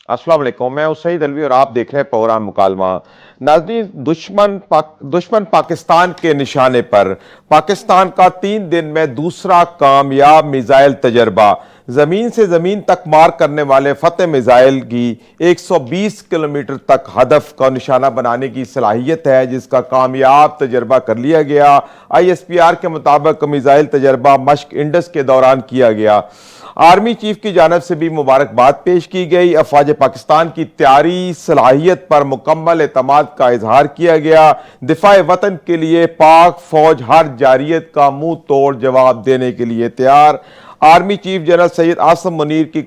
अस्सलाम वालेकुम, मैं सईद अलवी और आप देख रहे हैं प्रोग्राम मुकालमा। नाज़रीन, दुश्मन पाकिस्तान के निशाने पर पाकिस्तान का 3 दिन में दूसरा कामयाब मिसाइल तजर्बा। ज़मीन से ज़मीन तक मार करने वाले फतेह मिसाइल की 120 किलोमीटर तक हदफ का निशाना बनाने की सलाहियत है, जिसका कामयाब तजर्बा कर लिया गया। ISPR के मुताबिक मिसाइल तजर्बा मश्क इंडस के दौरान किया गया। आर्मी चीफ की जानब से भी मुबारकबाद पेश की गई। अफवाज पाकिस्तान की तैयारी सलाहियत पर मुकम्मल एतमाद का इजहार किया गया। दिफा वतन के लिए पाक फौज हर जारियत का मुंह तोड़ जवाब देने के लिए तैयार। Army chief general Syed Asim Munir की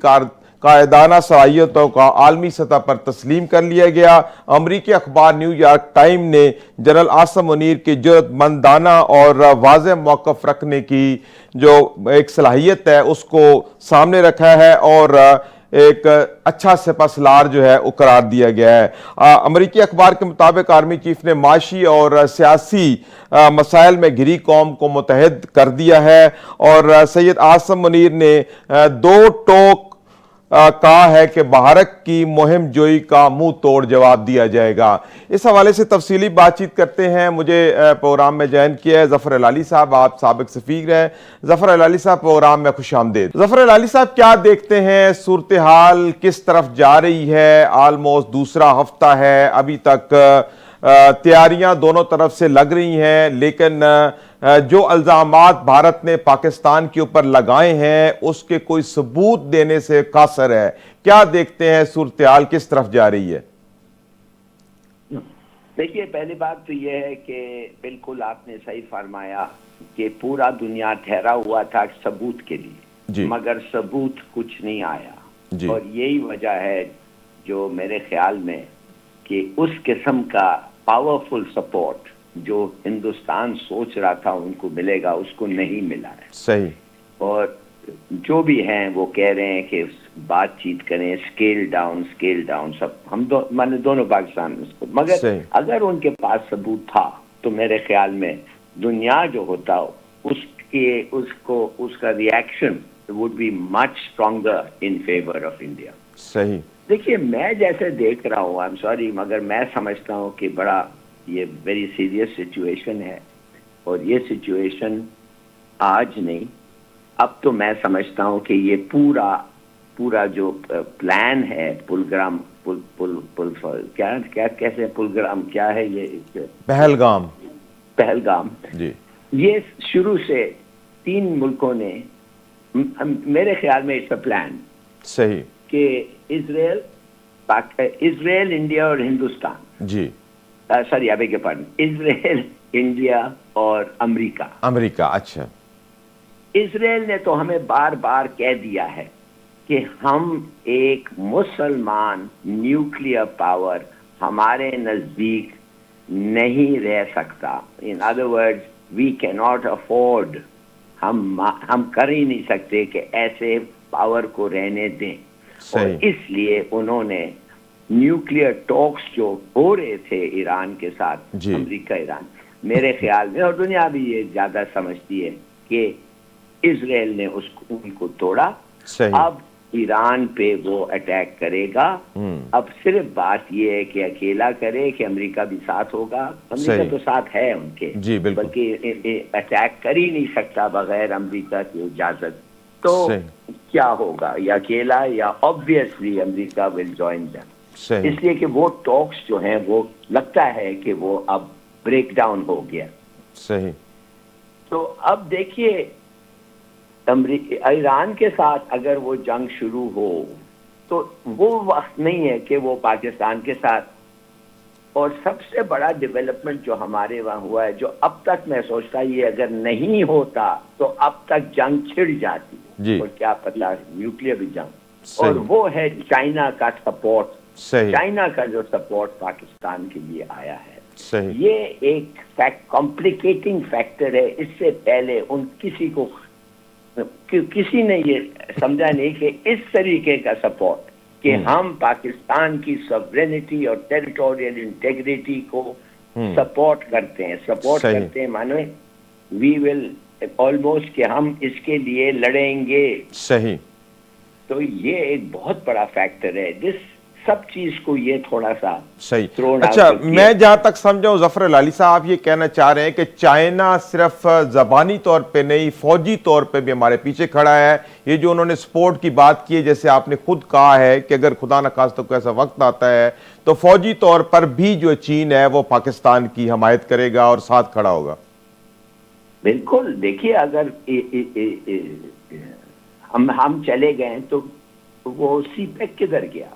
कायदाना सलाहियतों का आलमी सतह पर तस्लीम कर लिया गया। अमरीकी अखबार न्यूयॉर्क टाइम ने जनरल आसिम मुनीर की जुर्रतमंदाना और वाज़ेह मौक़िफ़ रखने की जो एक सलाहियत है उसको सामने रखा है और एक अच्छा सिपहसालार जो है वो करार दिया गया है। अमरीकी अखबार के मुताबिक आर्मी चीफ ने माशी और सियासी मसाइल में घिरी कौम को मुतहद कर दिया है और सैयद आसिम मुनीर ने दो टोक कहा है कि भारत की मुहिम जोई का मुंह तोड़ जवाब दिया जाएगा। इस हवाले से तफसीली बातचीत करते हैं। मुझे प्रोग्राम में ज्वाइन किया है ज़फ़र हलाली साहब, आप साबिक सफ़ीर हैं। ज़फ़र हलाली साहब, प्रोग्राम में खुशामदीद। ज़फ़र हलाली साहब, क्या देखते हैं, सूरत हाल किस तरफ जा रही है? आलमोस्ट दूसरा हफ्ता है, अभी तक तैयारियां दोनों तरफ से लग रही हैं, लेकिन जो अल्ज़ामात भारत ने पाकिस्तान के ऊपर लगाए हैं उसके कोई सबूत देने से कासर है। क्या देखते हैं, सूरत हाल किस तरफ जा रही है? देखिए, पहली बात तो यह है कि बिल्कुल आपने सही फरमाया कि पूरा दुनिया ठहरा हुआ था सबूत के लिए, मगर सबूत कुछ नहीं आया। और यही वजह है जो मेरे ख्याल में कि उस किस्म का पावरफुल सपोर्ट जो हिंदुस्तान सोच रहा था उनको मिलेगा, उसको नहीं मिला है। सही। और जो भी हैं वो कह रहे हैं कि बातचीत करें, स्केल डाउन, सब हम माने दोनों पाकिस्तान उसको, मगर अगर उनके पास सबूत था तो मेरे ख्याल में दुनिया जो होता उसका reaction would be much stronger in favour of India. सही। देखिए, मैं जैसे देख रहा हूँ, आई एम सॉरी, मगर मैं समझता हूँ कि बड़ा ये वेरी सीरियस सिचुएशन है। और ये सिचुएशन आज नहीं, अब तो मैं समझता हूँ कि ये पूरा जो प्लान है पुलग्राम क्या कैसे पुलग्राम क्या है ये पहलगाम जी, ये शुरू से 3 मुल्कों ने, मेरे ख्याल में इट्स अ प्लान सही, कि इजराइल, इंडिया और हिंदुस्तान जी, sorry I beg your pardon, Israel, India और अमेरिका। अच्छा। इजराइल ने तो हमें बार बार कह दिया है कि हम एक मुसलमान न्यूक्लियर पावर हमारे नजदीक नहीं रह सकता। In other words, we can not afford, हम कर ही नहीं सकते कि ऐसे पावर को रहने दें। और इसलिए उन्होंने न्यूक्लियर टॉक्स जो हो रहे थे ईरान के साथ, अमेरिका ईरान, मेरे ख्याल में, और दुनिया भी ये ज्यादा समझती है कि इजराइल ने उनको तोड़ा। अब ईरान पे वो अटैक करेगा। अब सिर्फ बात ये है कि अकेला करे कि अमेरिका भी साथ होगा। अमेरिका तो साथ है उनके, बल्कि अटैक कर ही नहीं सकता बगैर अमेरिका की इजाजत। तो क्या होगा, या अकेला या obviously America will join them. इसलिए कि वो टॉक्स जो हैं वो लगता है कि वो अब ब्रेक डाउन हो गया। सही। तो अब देखिए, ईरान के साथ अगर वो जंग शुरू हो तो वो वक्त नहीं है कि वो पाकिस्तान के साथ। और सबसे बड़ा डेवलपमेंट जो हमारे वहाँ हुआ है, जो अब तक मैं सोचता ये अगर नहीं होता तो अब तक जंग छिड़ जाती, और क्या पता न्यूक्लियर भी जंग। और वो है चाइना का सपोर्ट। चाइना का जो सपोर्ट पाकिस्तान के लिए आया है, ये एक कॉम्प्लिकेटिंग फैक्टर है। इससे पहले किसी ने ये समझा नहीं कि इस तरीके का सपोर्ट कि हम पाकिस्तान की सॉवरेनिटी और टेरिटोरियल इंटेग्रिटी को सपोर्ट करते हैं, माने वी विल ऑलमोस्ट कि हम इसके लिए लड़ेंगे। सही। तो ये एक बहुत बड़ा फैक्टर है। दिस सब चीज को ये थोड़ा सा सही। thrown out अच्छा, कर दिया। मैं जहां तक समझाऊं जफर अली साहब, आप ये कहना चाह रहे हैं कि चाइना सिर्फ जबानी तौर पे नहीं, फौजी तौर पे भी हमारे पीछे खड़ा है। ये जो उन्होंने सपोर्ट की बात की है, जैसे आपने खुद कहा है कि अगर खुदा न खास्ता कोई ऐसा वक्त आता है तो फौजी तौर पर भी जो चीन है वो पाकिस्तान की हमायत करेगा और साथ खड़ा होगा। बिल्कुल, देखिए अगर हम चले गए तो वो सीपेक किधर गया?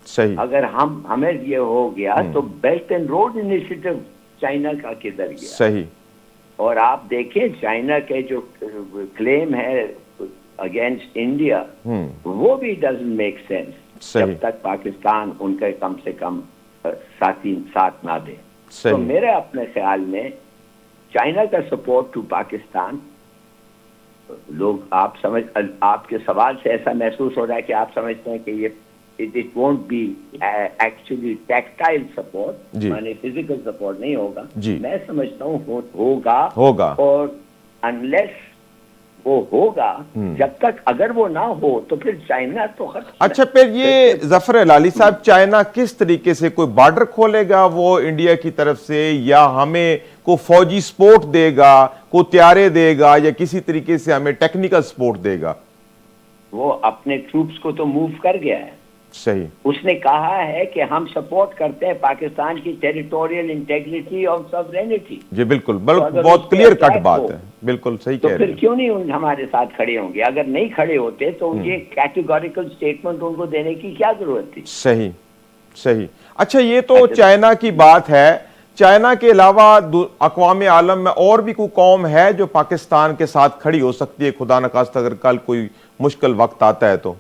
सही अगर हमें ये हो गया तो belt and road initiative China का किधर गया? सही। और आप देखें चाइना के जो क्लेम है अगेंस्ट इंडिया, वो भी डजंट मेक सेंस जब तक पाकिस्तान उनके कम से कम साथ ना दे। तो मेरे अपने ख्याल में चाइना का सपोर्ट टू पाकिस्तान, लोग आपके सवाल से ऐसा महसूस हो रहा है कि आप समझते हैं कि ये it won't be actually tactile support, माने फिजिकल सपोर्ट नहीं होगा। मैं समझता हूँ होगा और अनलेस वो होगा, जब तक अगर वो ना हो तो फिर चाइना तो अच्छा, फिर ये जफर अली साहब, चाइना किस तरीके से कोई बॉर्डर खोलेगा वो इंडिया की तरफ से, या हमें को फौजी सपोर्ट देगा, को तैयारे देगा, या किसी तरीके से हमें टेक्निकल सपोर्ट देगा? वो अपने ट्रूप्स को तो मूव कर गया है। सही। उसने कहा है कि हम सपोर्ट करते हैं पाकिस्तान की टेरिटोरियल इंटेग्रिटी और सॉवरेनिटी। जी बिल्कुल, बहुत क्लियर कट बात है, बिल्कुल सही कह रहे हैं। तो फिर क्यों नहीं हमारे साथ खड़े होंगे? अगर नहीं खड़े होते तो ये कैटेगोरिकल स्टेटमेंट उनको देने की क्या जरूरत थी? सही सही। अच्छा, ये तो चाइना की बात है। चाइना के अलावा अक़वाम आलम में और भी कोई कौम है जो पाकिस्तान के साथ खड़ी हो सकती है, खुदा न खास्ता अगर कल कोई मुश्किल वक्त आता है तो?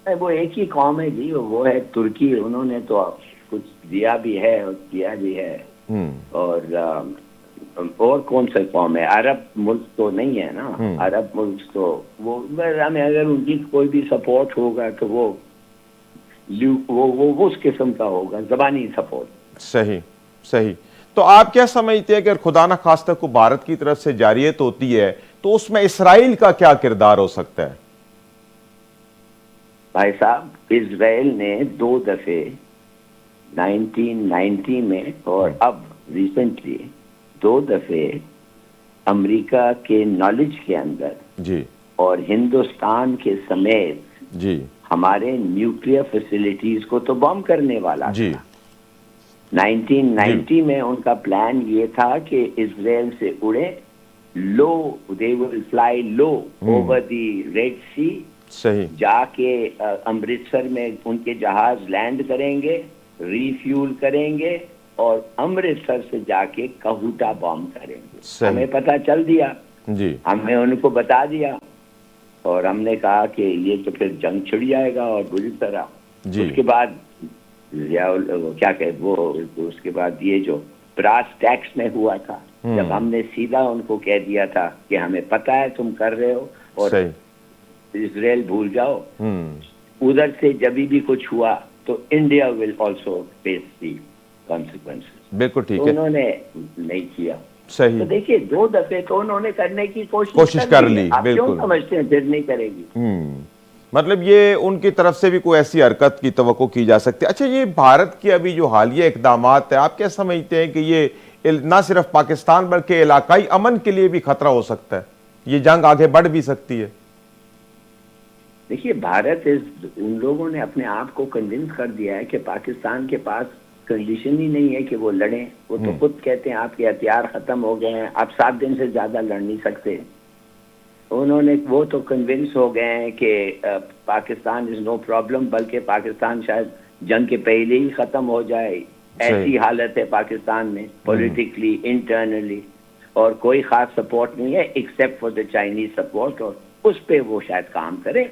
वो एक ही कौम है जी, वो है तुर्की। उन्होंने तो कुछ दिया भी है और किया भी है। और कौन सा कौम है? अरब मुल्क तो नहीं है ना। अरब मुल्क तो वो हमें अगर उनकी कोई भी सपोर्ट होगा तो वो उस किस्म का होगा, जबानी सपोर्ट। सही सही। तो आप क्या समझते हैं कि अगर खुदा न खास्ता को भारत की तरफ से जारियत होती है तो उसमें इसराइल का क्या किरदार हो सकता है? भाई साहब, इजराइल ने 2 दफे 1990 में और अब रिसेंटली 2 दफे अमेरिका के नॉलेज के अंदर जी और हिंदुस्तान के समेत जी हमारे न्यूक्लियर फैसिलिटीज को तो बम करने वाला जी था। 1990 में उनका प्लान ये था कि इजराइल से उड़े, low they will fly low over the red sea, सही, जाके अमृतसर में उनके जहाज लैंड करेंगे, रिफ्यूल करेंगे और अमृतसर से जाके कहूटा बॉम्ब करेंगे। हमें पता चल दिया जी, हमने उनको बता दिया और हमने कहा कि ये तो फिर जंग छिड़ जाएगा और बुरी तरह। उसके बाद क्या कहते वो, उसके बाद ये जो ब्रास टैक्स में हुआ था, जब हमने सीधा उनको कह दिया था कि हमें पता है तुम कर रहे हो और इजराइल भूल जाओ, उधर से जब भी कुछ हुआ तो India will also face the consequences. बिल्कुल ठीक है, उन्होंने नहीं किया। सही। तो देखिए 2 दफे तो उन्होंने करने की कोशिश कर ली। आप बिल्कुल। क्यों समझते हैं फिर नहीं करेगी? मतलब ये उनकी तरफ से भी कोई ऐसी हरकत की तवक्को की जा सकती है। अच्छा, ये भारत की अभी जो हालिया इकदामात है, आप क्या समझते हैं कि ये ना सिर्फ पाकिस्तान बल्कि इलाकाई अमन के लिए भी खतरा हो सकता है? ये जंग आगे बढ़ भी सकती है। देखिए भारत उन लोगों ने अपने आप को कन्विंस कर दिया है कि पाकिस्तान के पास कंडीशन ही नहीं है कि वो लड़ें। वो तो खुद कहते हैं आपके हथियार खत्म हो गए हैं, आप 7 दिन से ज्यादा लड़ नहीं सकते। वो तो कन्विंस हो गए हैं कि पाकिस्तान इज नो प्रॉब्लम, बल्कि पाकिस्तान शायद जंग के पहले ही खत्म हो जाए, ऐसी हालत है पाकिस्तान में पॉलिटिकली इंटरनली, और कोई खास सपोर्ट नहीं है except for the Chinese support, और उस पे वो शायद काम करे।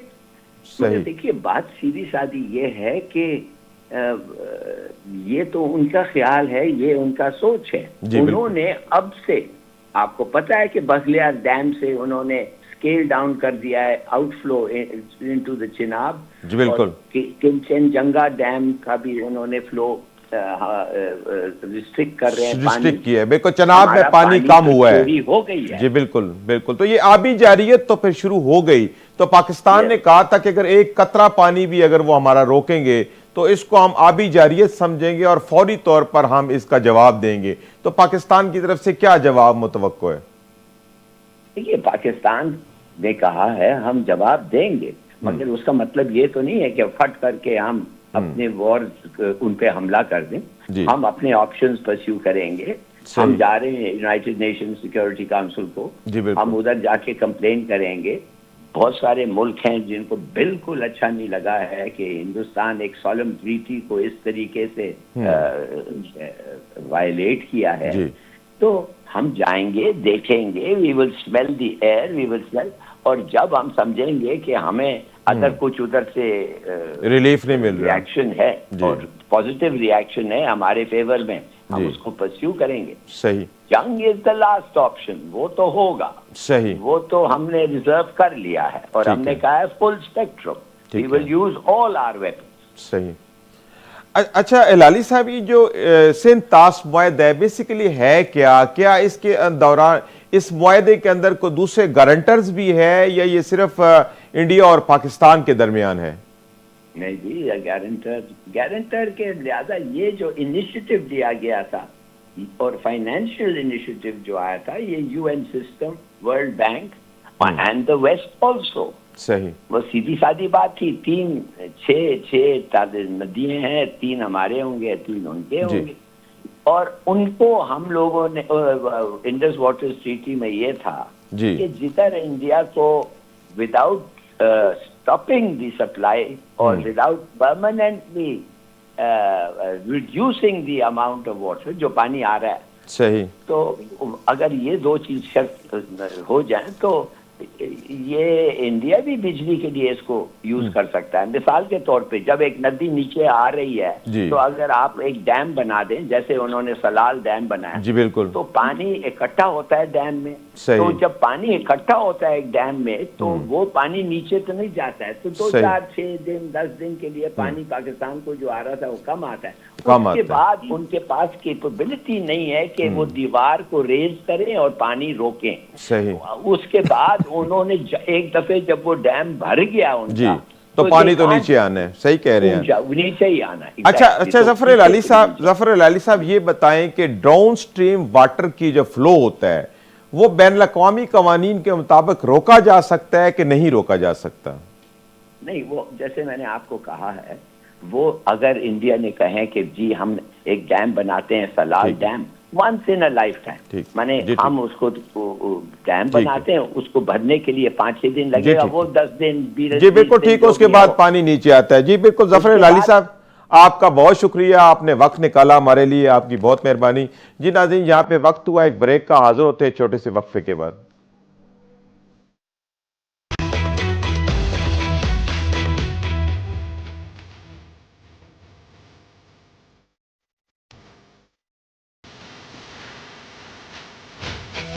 मगर देखिए बात सीधी सादी ये है कि ये तो उनका ख्याल है, ये उनका सोच है। उन्होंने अब से, आपको पता है कि बखलियार डैम से उन्होंने स्केल डाउन कर दिया है आउटफ्लो इनटू द चिनाब। जी बिल्कुल। किंचनजंगा डैम का भी उन्होंने फ्लो ریسٹرکٹ کر رہے ہیں پانی، ریسٹرکٹ کیا ہے، بالکل چناب میں ہمارا پانی کم ہوا ہے، چوری ہو گئی ہے۔ جی بالکل بالکل۔ تو یہ آبی جارحیت تو پھر شروع ہو گئی، تو پاکستان نے کہا تھا کہ اگر ایک قطرہ پانی بھی اگر وہ ہمارا روکیں گے تو اس کو ہم آبی جارحیت سمجھیں گے اور فوری طور پر ہم اس کا جواب دیں گے، تو پاکستان کی طرف سے کیا جواب متوقع ہے؟ دیکھیے پاکستان نے کہا ہے ہم جواب دیں گے، مگر اس کا مطلب یہ تو نہیں ہے کہ پھٹ کر کے ہم اپنے وارز ان پہ حملہ کر دیں۔ جی ہم اپنے آپشنز پرسیو کریں گے۔ ہم جا رہے ہیں یونائٹڈ نیشن سیکیورٹی کاؤنسل کو، جی بالکل، ہم ادھر جا کے کمپلین کریں گے۔ بہت سارے ملک ہیں جن کو بالکل اچھا نہیں لگا ہے کہ ہندوستان ایک سولم ٹریٹی کو اس طریقے سے وائلیٹ کیا ہے، جی تو ہم جائیں گے، دیکھیں گے، we will smell the air, we will smell, اور جب ہم سمجھیں گے کہ ہمیں اگر کچھ ادھر سے ریلیف نہیں مل رہا، ریاکشن ہے اور پازیٹیو ریاکشن ہے ہمارے فیور میں، ہم اس کو پرسیو کریں گے۔ صحیح، جنگ از دا لاسٹ آپشن، وہ تو ہوگا، صحیح، وہ تو ہم نے ریزرو کر لیا ہے اور ہم نے کہا ہے full spectrum, we will use all our weapons. صحیح۔ اچھا ہلالی صاحب، یہ جو سندھ طاس معاہدہ ہے بیسیکلی ہے کیا اس کے دوران اس معاہدے کے اندر کوئی دوسرے گارنٹرز بھی ہے یا یہ صرف انڈیا اور پاکستان کے درمیان ہے؟ نہیں جی، گارنٹر کے لہذا یہ جو انیشیٹو لیا گیا تھا اور فائنینشیل انیشیٹو جو آیا تھا، یہ U N system, world bank and the west also, صحیح، وہ سیدھی سادی بات تھی۔ چھ ندیاں ہیں، 3 ہمارے ہوں گے، 3 ان کے ہوں گے، اور ان کو ہم لوگوں نے انڈس واٹر ٹریٹی میں یہ تھا کہ جدھر انڈیا کو وداؤٹ اسٹاپنگ دی سپلائی اور without permanently reducing the amount of water جو پانی آ رہا ہے، صحیح، تو اگر یہ 2 چیز شرط ہو جائیں تو یہ انڈیا بھی بجلی کے لیے اس کو یوز کر سکتا ہے۔ مثال کے طور پہ جب ایک ندی نیچے آ رہی ہے تو اگر آپ ایک ڈیم بنا دیں، جیسے انہوں نے سلال ڈیم بنایا، جی بالکل، تو پانی اکٹھا ہوتا ہے ڈیم میں، تو جب پانی اکٹھا ہوتا ہے ایک ڈیم میں تو وہ پانی نیچے تو نہیں جاتا ہے، تو 2 4 6 دن 10 دن کے لیے پانی پاکستان کو جو آ رہا تھا وہ کم آتا ہے۔ اس کے بعد ان کے پاس کیپیبلٹی نہیں ہے کہ وہ دیوار کو ریز کریں اور پانی روکیں۔ اس کے بعد انہوں نے ایک دفعہ جب وہ ڈیم بھر گیا ان کا، تو پانی تو نیچے آنا ہے، صحیح کہہ رہے ہیں، نیچے ہی آنا ہے۔ اچھا ظفر علی صاحب یہ بتائیں کہ ڈاؤن سٹریم واٹر کی جو فلو ہوتا ہے وہ بین الاقوامی قوانین کے مطابق روکا جا سکتا ہے کہ نہیں روکا جا سکتا؟ نہیں، وہ جیسے میں نے آپ کو کہا ہے، وہ اگر انڈیا نے کہیں کہ جی ہم ایک ڈیم بناتے ہیں، Salal dam, once in a lifetime, مانے ہم اس کو ڈیم بناتے ہیں، اس کو بھرنے کے لیے 5-6 دن لگے گا، وہ 10 دن 20 جی بالکل ٹھیک ہے، اس کے بعد پانی نیچے آتا ہے۔ جی بالکل ظفر علی صاحب، آپ کا بہت شکریہ، آپ نے وقت نکالا ہمارے لیے، آپ کی بہت مہربانی۔ جی ناظرین، یہاں پہ وقت ہوا ایک بریک کا، حاضر ہوتے ہیں چھوٹے سے وقفے کے بعد۔